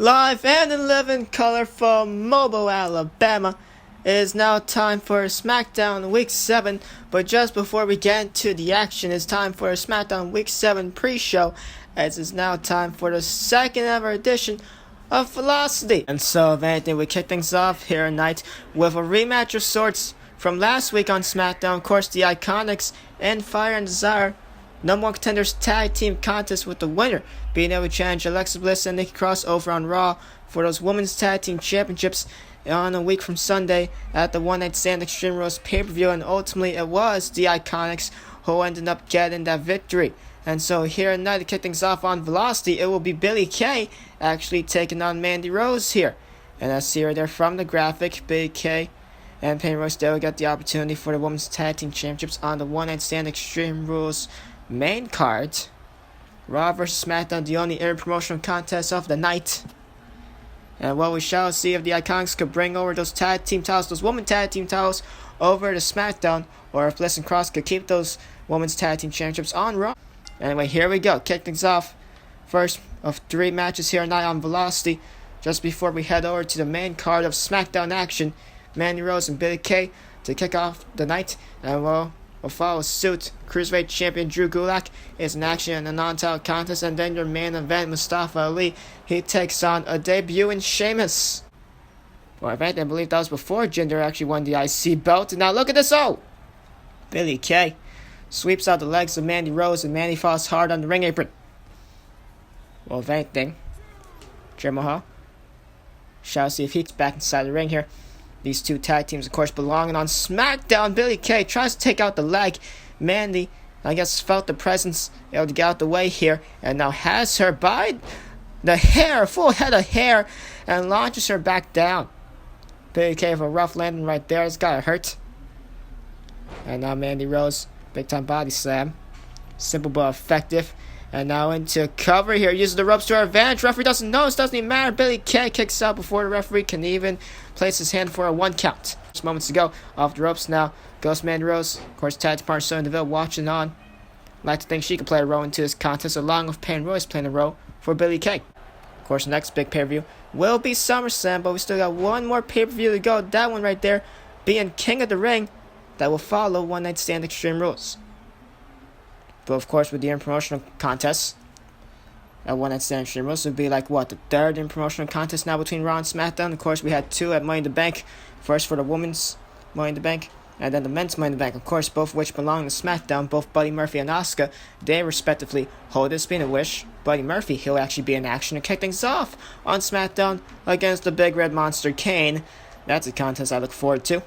Live and in living color from Mobile, Alabama. It is now time for Smackdown Week 7, but just before we get into the action, it's time for a Smackdown Week 7 pre-show, as it's now time for the second ever edition of Velocity. And so, if anything, we kick things off here tonight with a rematch of sorts from last week on Smackdown. Of course, the Iconics and Fire and Desire #1 Contenders Tag Team Contest, with the winner being able to challenge Alexa Bliss and Nikki Cross over on Raw for those Women's Tag Team Championships on a week from Sunday at the One Night Stand Extreme Rules pay-per-view, and ultimately it was the Iconics who ended up getting that victory. And so here tonight to kick things off on Velocity, it will be Billie Kay actually taking on Mandy Rose here. And as see right there from the graphic, Billie Kay and Peyton Royce, they will get the opportunity for the Women's Tag Team Championships on the One Night Stand Extreme Rules main card. Raw vs Smackdown, the only promotional contest of the night. And well, we shall see if the Iconics could bring over those tag team titles, those women tag team titles, over to Smackdown, or if Bliss and Cross could keep those women's tag team championships on Raw. Anyway, here we go. Kick things off. First of 3 matches here tonight on Velocity. Just before we head over to the main card of Smackdown action, Mandy Rose and Billie Kay to kick off the night. And well, will follow suit. Cruiserweight champion Drew Gulak is in action in the non-title contest, and then your main event, Mustafa Ali, he takes on a debuting Sheamus. Well, in fact, I believe that was before Jinder actually won the IC belt. And now look at this! Oh! Billie Kay sweeps out the legs of Mandy Rose, and Mandy falls hard on the ring apron. Well, if anything, Jinder Mahal shall see if he's back inside the ring here. These two tag teams, of course, belonging on Smackdown. Billie Kay tries to take out the leg. Mandy, I guess, felt the presence, able to get out the way here, and now has her by the hair, full head of hair, and launches her back down. Billie Kay with a rough landing right there. It's gotta hurt. And now Mandy Rose, big time body slam. Simple but effective. And now into cover here. Uses the ropes to her advantage. Referee doesn't notice. Doesn't even matter. Billie Kay kicks out before the referee can even place his hand for a 1 count. Just moments to go. Off the ropes now goes Mandy Rose. Of course, tag team partner Sonya Deville watching on. Like to think she could play a role into this contest, along with Peyton Royce playing a role for Billie Kay. Of course, the next big pay-per-view will be SummerSlam, but we still got one more pay-per-view to go. That one right there being King of the Ring, that will follow One Night Stand Extreme Rules. But of course, with the promotional contests at One Night Stand Extreme Rules, would be like what, the third promotional contest now between Raw and Smackdown. Of course, we had 2 at Money in the Bank. First for the women's Money in the Bank, and then the men's Money in the Bank. Of course, both of which belong to Smackdown. Both Buddy Murphy and Asuka, they respectively hold this. Being a wish, Buddy Murphy, he'll actually be in action to kick things off on Smackdown against the Big Red Monster Kane. That's a contest I look forward to.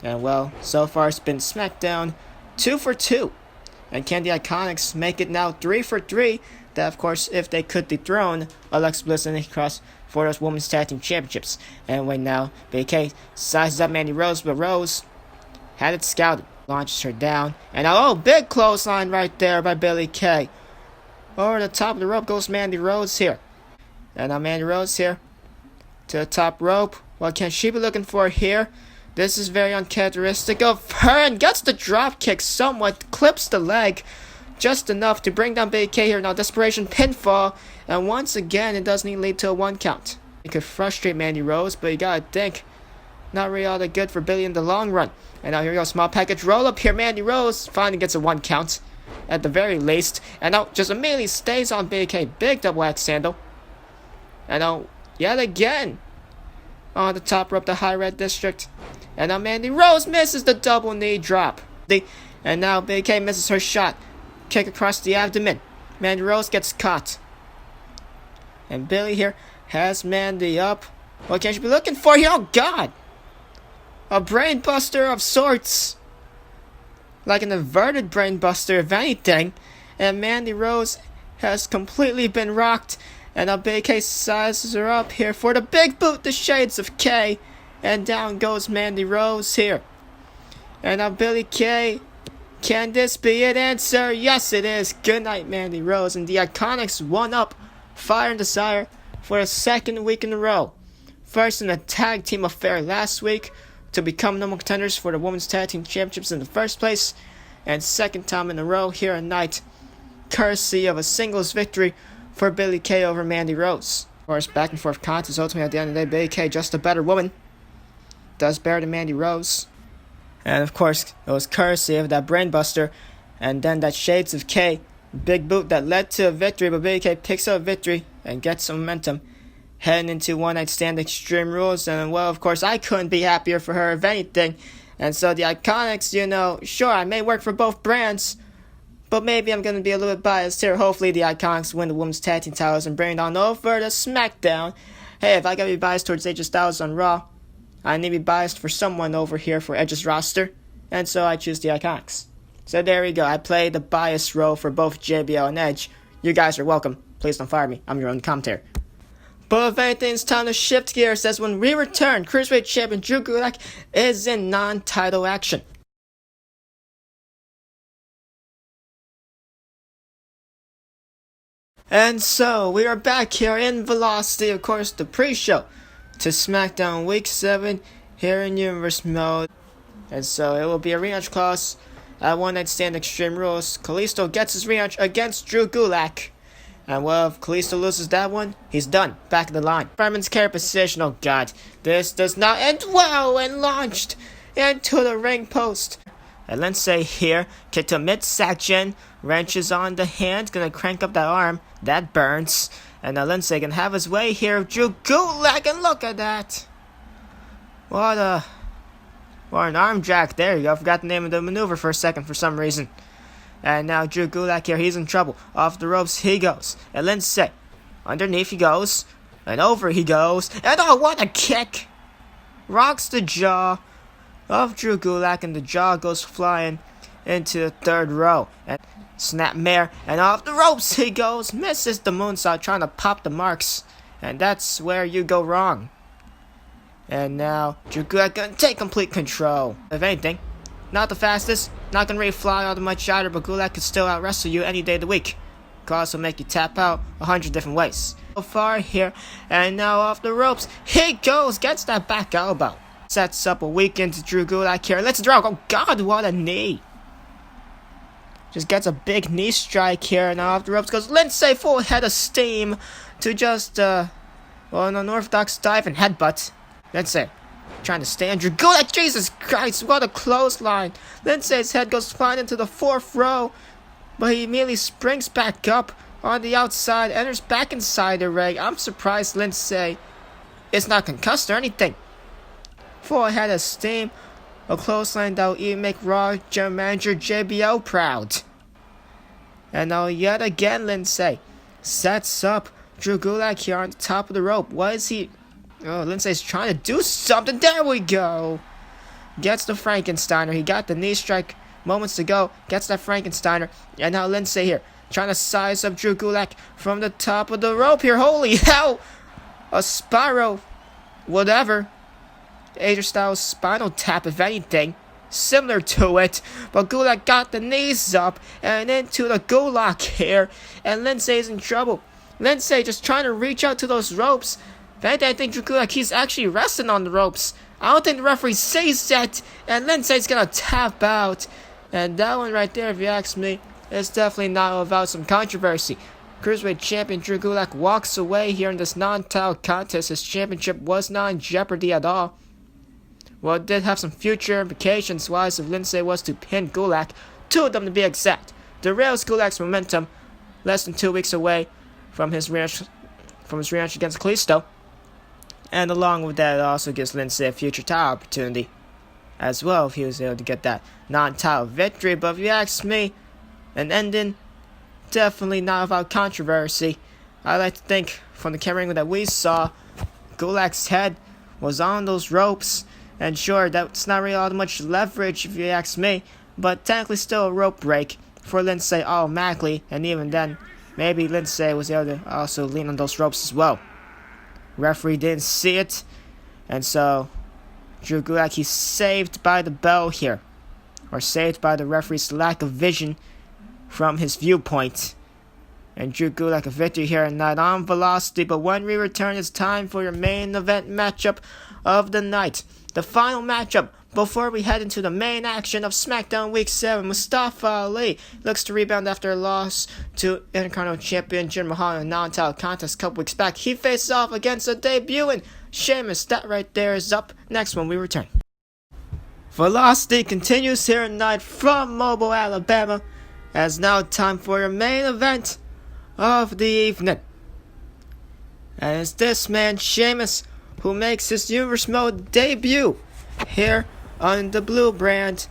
And well, so far it's been Smackdown 2 for 2. And can the Iconics make it now 3 for 3? That, of course, if they could dethrone Alexa Bliss and Nikki Cross for those Women's Tag Team Championships. And right now, Billie Kay sizes up Mandy Rose, but Rose had it scouted. Launches her down. And now, oh, big clothesline right there by Billie Kay. Over the top of the rope goes Mandy Rose here. And now Mandy Rose here to the top rope. What can she be looking for here? This is very uncharacteristic of her, and gets the drop kick somewhat, clips the leg just enough to bring down Billie Kay here. Now desperation pinfall, and once again it doesn't even lead to a 1 count. It could frustrate Mandy Rose, but you gotta think, not really all that good for Billie in the long run. And now here we go, small package roll up here. Mandy Rose finally gets a 1 count at the very least, and now just immediately stays on Billie Kay. Big double axe handle. And now yet again on the top rope, the high red district. And now Mandy Rose misses the double knee drop. And now Billie Kay misses her shot. Kick across the abdomen. Mandy Rose gets caught. And Billie here has Mandy up. What can she be looking for here? Oh God! A brain buster of sorts. Like an inverted brain buster, if anything. And Mandy Rose has completely been rocked. And now Billie Kay sizes her up here for the big boot, the shades of K. And down goes Mandy Rose here. And now Billie Kay. Can this be it? Answer, yes it is. Good night, Mandy Rose. And the Iconics won up Fire and Desire for the 2nd week in a row. First in a tag team affair last week to become #1 contenders for the Women's Tag Team Championships in the first place. And 2nd time in a row here tonight, courtesy of a singles victory for Billie Kay over Mandy Rose. Of course, back and forth contest. Ultimately, at the end of the day, Billie Kay, just a better woman. Does better than Mandy Rose. And of course, it was courtesy of that brainbuster. And then that Shades of K big boot that led to a victory. But Billie Kay picks up a victory and gets some momentum. Heading into One Night Stand Extreme Rules. And well, of course, I couldn't be happier for her, if anything. And so the Iconics, you know, sure, I may work for both brands. But maybe I'm going to be a little bit biased here. Hopefully the Iconics win the Women's Tag Team titles and bring it on over to Smackdown. Hey, if I got to be biased towards AJ Styles on Raw, I need to be biased for someone over here for Edge's roster. And so I choose the Iconics. So there we go. I played the biased role for both JBL and Edge. You guys are welcome. Please don't fire me. I'm your own commentator. But if anything, it's time to shift gears, as when we return, Cruiserweight Champion Drew Gulak is in non-title action. And so, we are back here in Velocity, of course, the pre-show to Smackdown Week 7 here in Universe Mode. And so, it will be a rematch clause at One Night Stand Extreme Rules. Kalisto gets his rematch against Drew Gulak. And well, if Kalisto loses that one, he's done. Back in the line. Fireman's carry position. Oh god. This does not end well, and launched into the ring post. And Lince here. Kick to midsection. Wrenches on the hand. Gonna crank up that arm. That burns. And now Lince can have his way here. Drew Gulak, and look at that. What an arm jack. There you go. I forgot the name of the maneuver for a second for some reason. And now Drew Gulak here, he's in trouble. Off the ropes he goes. And Lince, underneath he goes. And over he goes. And oh, what a kick! Rocks the jaw of Drew Gulak, and the jaw goes flying into the third row. And snapmare, and off the ropes he goes. Misses the moonsault, trying to pop the marks. And that's where you go wrong. And now Drew Gulak gonna take complete control. If anything, not the fastest, not gonna really fly all that much either, but Gulak can still out wrestle you any day of the week. Could also make you tap out 100 different ways. So far here, and now off the ropes, he goes, gets that back elbow. Sets up a weekend to Drew Gulak here. Let's draw. Oh god, what a knee. Just gets a big knee strike here, and now off the ropes goes Lince, full head of steam to just, an unorthodox dive and headbutt. Lince trying to stand Drew Gulak. Jesus Christ, what a clothesline. Lince's head goes flying into the fourth row, but he immediately springs back up on the outside, enters back inside the ring. I'm surprised Lince is not concussed or anything. Full head of steam, a clothesline that will even make Raw General Manager JBL proud. And now yet again Lince sets up Drew Gulak here on the top of the rope. What is he? Oh, Lince's trying to do something. There we go. Gets the Frankensteiner. He got the knee strike moments ago. Gets that Frankensteiner. And now Lince here, trying to size up Drew Gulak from the top of the rope here. Holy hell. A spiral. Whatever. AJ Styles spinal tap, if anything. Similar to it. But Gulak got the knees up and into the Gulak here. And Lince's in trouble. Lince just trying to reach out to those ropes. I think Drew Gulak, he's actually resting on the ropes. I don't think the referee sees that. And Lince's gonna tap out. And that one right there, if you ask me, is definitely not without some controversy. Cruiserweight Champion Drew Gulak walks away here in this non-title contest. His championship was not in jeopardy at all. Well, it did have some future implications wise if Lince was to pin Gulak. Two of them to be exact. Derails Gulak's momentum less than 2 weeks away from his rematch against Kalisto. And along with that, it also gives Lince a future title opportunity as well if he was able to get that non-title victory. But if you ask me, an ending definitely not without controversy. I like to think from the camera angle that we saw, Gulak's head was on those ropes. And sure, that's not really all that much leverage if you ask me, but technically still a rope break for Lince automatically. And even then, maybe Lince was able to also lean on those ropes as well. Referee didn't see it, and so Drew Gulak, he's saved by the bell here, or saved by the referee's lack of vision from his viewpoint. And Drew Gulak a victory here and not on Velocity. But when we return, it's time for your main event matchup of the night. The final matchup, before we head into the main action of SmackDown Week 7, Mustafa Ali looks to rebound after a loss to Intercontinental Champion Jinder Mahal in a non-title contest a couple weeks back. He faces off against a debuting Sheamus. That right there is up next when we return. Velocity continues here tonight from Mobile, Alabama, as now time for your main event of the evening. And it's this man, Sheamus, who makes his Universe Mode debut here on the blue brand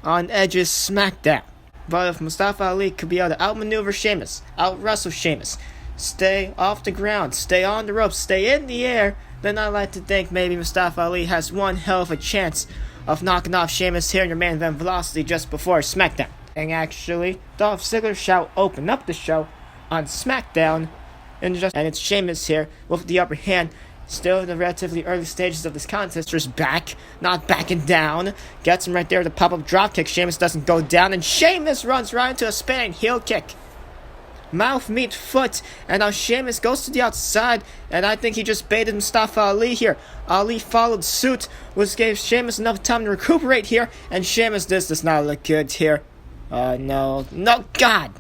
on Edge's Smackdown. But if Mustafa Ali could be able to outmaneuver Sheamus, out-wrestle Sheamus, stay off the ground, stay on the ropes, stay in the air, then I like to think maybe Mustafa Ali has one hell of a chance of knocking off Sheamus here in your main event Velocity just before Smackdown. And actually, Dolph Ziggler shall open up the show on Smackdown, and it's Sheamus here with the upper hand. Still in the relatively early stages of this contest, just back, not backing down. Gets him right there with a pop-up dropkick. Sheamus doesn't go down, and Sheamus runs right into a spinning heel kick. Mouth meet foot, and now Sheamus goes to the outside, and I think he just baited Mustafa Ali here. Ali followed suit, which gave Sheamus enough time to recuperate here, and Sheamus, this does not look good here. No, God!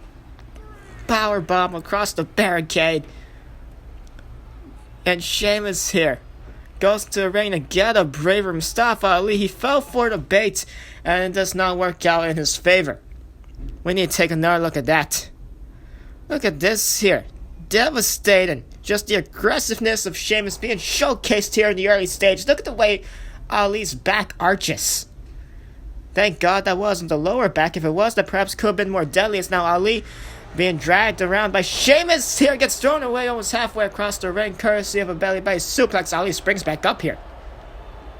Powerbomb across the barricade. And Sheamus here goes to the ring to get a braver Mustafa Ali. He fell for the bait, and it does not work out in his favor. We need to take another look at that. Look at this here. Devastating. Just the aggressiveness of Sheamus being showcased here in the early stage. Look at the way Ali's back arches. Thank God that wasn't the lower back. If it was, that perhaps could have been more deadly. It's now Ali being dragged around by Sheamus here, gets thrown away almost halfway across the ring, courtesy of a belly-base suplex. Ali springs back up here.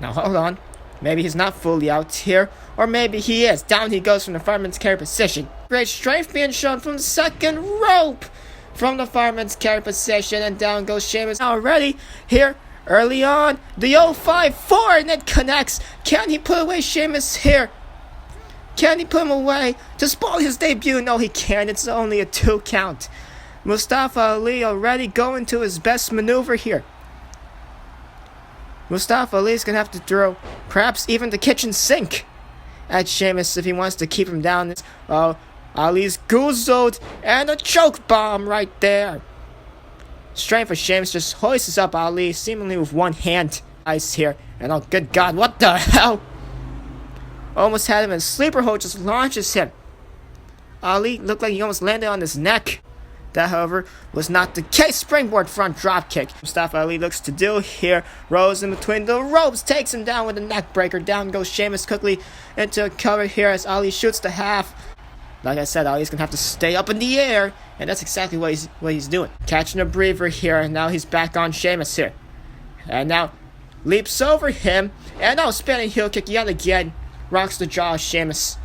Now hold on. Maybe he's not fully out here, or maybe he is. Down he goes from the fireman's carry position. Great strength being shown from the second rope from the fireman's carry position, and down goes Sheamus already here early on. The 054, and it connects. Can he put away Sheamus here? Can he put him away to spoil his debut? No, he can't. It's only a 2 count. Mustafa Ali already going to his best maneuver here. Mustafa Ali's going to have to throw perhaps even the kitchen sink at Sheamus if he wants to keep him down. Ali's goozled, and a choke bomb right there. Strength for Sheamus just hoists up Ali seemingly with one hand. Ice here, and oh good God, what the hell? Almost had him in a sleeper hold, just launches him. Ali looked like he almost landed on his neck. That, however, was not the case. Springboard front dropkick. Mustafa Ali looks to do here. Rose in between the ropes. Takes him down with a neck breaker. Down goes Sheamus quickly into a cover here as Ali shoots the half. Like I said, Ali's going to have to stay up in the air. And that's exactly what he's doing. Catching a breather here. And now he's back on Sheamus here. And now leaps over him. And now spinning heel kick yet again. Rocks the jaw of Sheamus.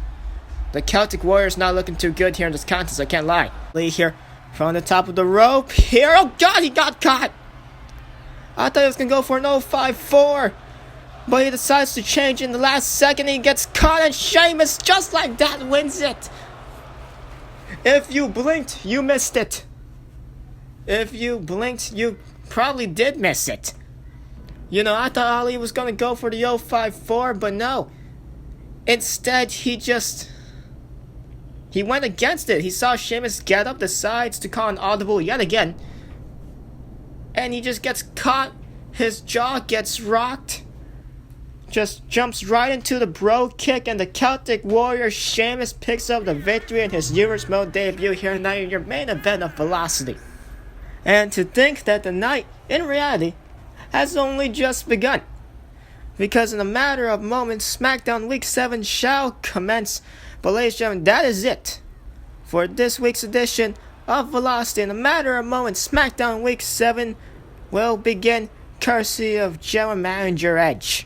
The Celtic Warrior's not looking too good here in this contest, I can't lie. Lee here from the top of the rope here. Oh God, he got caught. I thought he was going to go for an 054. But he decides to change in the last second. He gets caught, and Sheamus just like that wins it. If you blinked, you missed it. If you blinked, you probably did miss it. You know, I thought Ali was going to go for the 054, but no. Instead, he went against it. He saw Sheamus get up the sides to call an audible yet again. And he just gets caught. His jaw gets rocked. Just jumps right into the bro kick. And the Celtic Warrior Sheamus picks up the victory in his Universe Mode debut here tonight in your main event of Velocity. And to think that the night, in reality, has only just begun. Because in a matter of moments, SmackDown Week 7 shall commence. But ladies and gentlemen, that is it for this week's edition of Velocity. In a matter of moments, SmackDown Week 7 will begin courtesy of General Manager Edge.